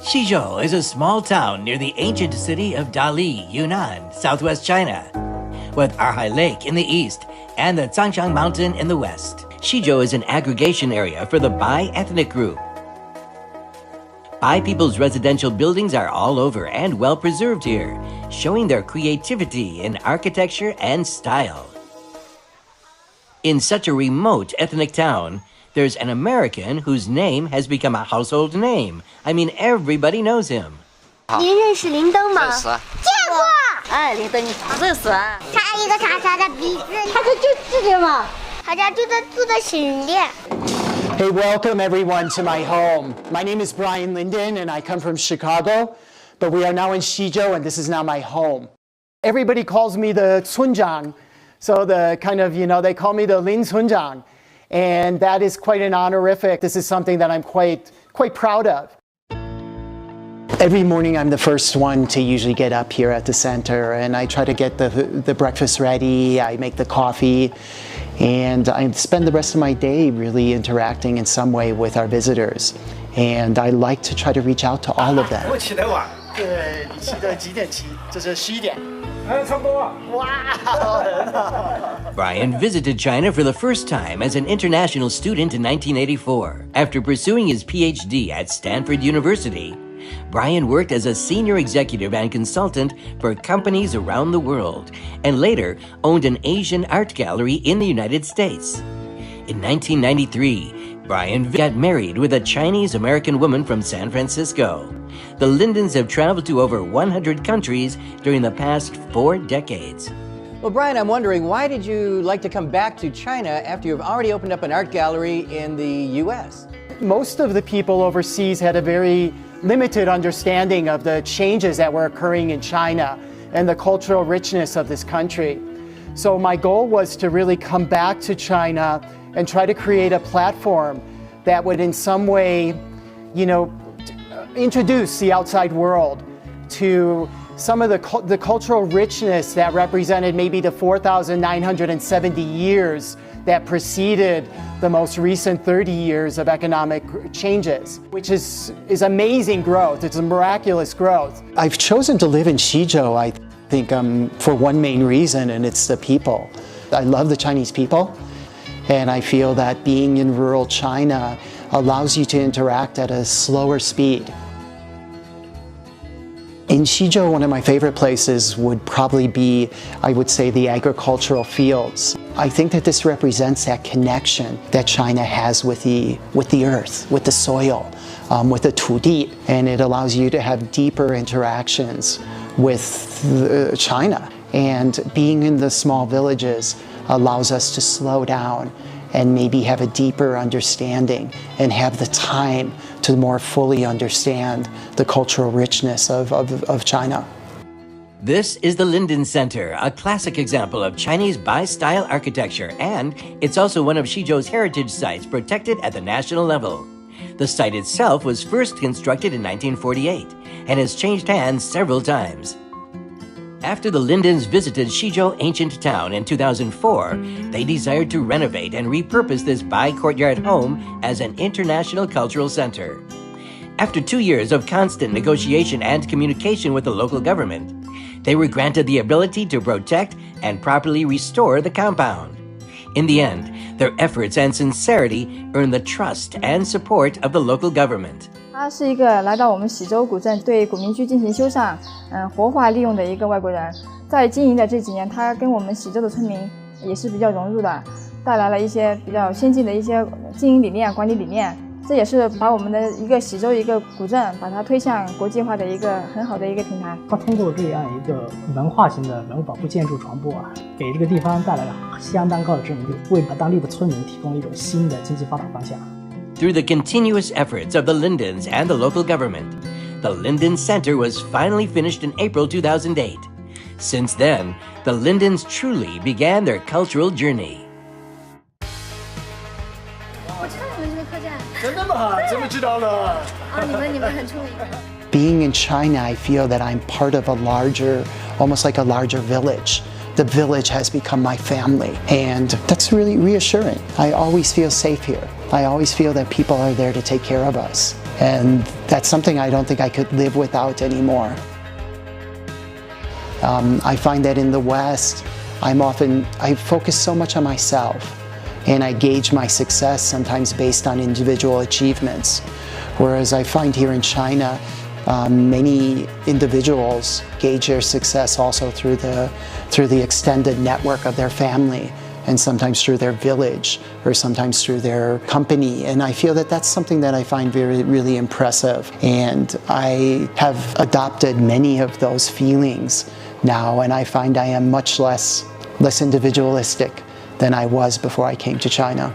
Xizhou is a small town near the ancient city of Dali, Yunnan, southwest China, with Erhai Lake in the east and the Zhangjiang Mountain in the west. Xizhou is an aggregation area for the Bai ethnic group. Bai people's residential buildings are all over and well preserved here, showing their creativity in architecture and style. In such a remote ethnic town, there's an American whose name has become a household name. I mean, everybody knows him. 您认识林登吗？认识啊。见过。哎，林登，认识啊。插一个叉叉的鼻子。他就这个嘛。他家住的新店。 Hey, welcome everyone to my home. My name is Brian Linden and I come from Chicago, but we are now in Xizhou and this is now my home. Everybody calls me the Cunzhang, so the kind of, they call me the Lin Cunzhang. And that is quite an honorific. This is something that I'm quite proud of. Every morning I'm the first one to usually get up here at the center and I try to get the breakfast ready, I make the coffee, and I spend the rest of my day really interacting in some way with our visitors. And I like to try to reach out to all of them. 我起得晚，对，你起的几点起？这是11点。差不多。哇，很好。Brian visited China for the first time as an international student in 1984. After pursuing his PhD at Stanford University, Brian worked as a senior executive and consultant for companies around the world, and later owned an Asian art gallery in the United States. In 1993, Brian got married with a Chinese-American woman from San Francisco. The Lindens have traveled to over 100 countries during the past 4 decades. Well, Brian, I'm wondering, why did you like to come back to China after you've already opened up an art gallery in the U.S.? Most of the people overseas had a very limited understanding of the changes that were occurring in China and the cultural richness of this country. So my goal was to really come back to China and try to create a platform that would in some way, introduce the outside world to some of the cultural richness that represented maybe the 4,970 years that preceded the most recent 30 years of economic changes, which is amazing growth. It's a miraculous growth. I've chosen to live in Xizhou, I think, for one main reason, and it's the people. I love the Chinese people, and I feel that being in rural China allows you to interact at a slower speed. In Xizhou, one of my favorite places would probably be, I would say, the agricultural fields. I think that this represents that connection that China has with the earth, with the soil, with the 土地, and it allows you to have deeper interactions with China. And being in the small villages allows us to slow down and maybe have a deeper understanding and have the time to more fully understand the cultural richness of China. This is the Linden Center, a classic example of Chinese Bai-style architecture, and it's also one of Xizhou's heritage sites protected at the national level. The site itself was first constructed in 1948 and has changed hands several times. After the Lindens visited Xizhou ancient town in 2004, they desired to renovate and repurpose this Bai courtyard home as an international cultural center. After 2 years of constant negotiation and communication with the local government, they were granted the ability to protect and properly restore the compound. In the end, their efforts and sincerity earned the trust and support of the local government. 他是一个来到我们喜洲古镇对古民居进行修缮、活化利用的一个外国人。在经营的这几年，他跟我们喜洲的村民也是比较融入的，带来了一些比较先进的一些经营理念、管理理念。这也是把我们的一个喜洲一个古镇，把它推向国际化的一个很好的一个平台。他通过这样一个文化型的文物保护建筑传播给这个地方带来了相当高的知名度，为当地的村民提供了一种新的经济发展方向。 Through the continuous efforts of the Lindens and the local government, the Linden Center was finally finished in April 2008. Since then, the Lindens truly began their cultural journey. 我知道你们这个客栈。真的吗？怎么知道了？你们很出名。 Being in China, I feel that I'm part of a larger, almost like a larger village. The village has become my family, and that's really reassuring. I always feel safe here. I always feel that people are there to take care of us, And that's something I don't think I could live without anymore. I find that in the West, I focus so much on myself, and I gauge my success sometimes based on individual achievements. Whereas I find here in China, many individuals gauge their success also through the extended network of their family, and sometimes through their village, or sometimes through their company. And I feel that that's something that I find really impressive. And I have adopted many of those feelings now, and I find I am much less individualistic than I was before I came to China.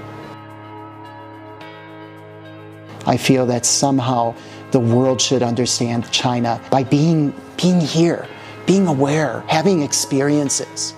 I feel that somehow the world should understand China by being here, being aware, having experiences.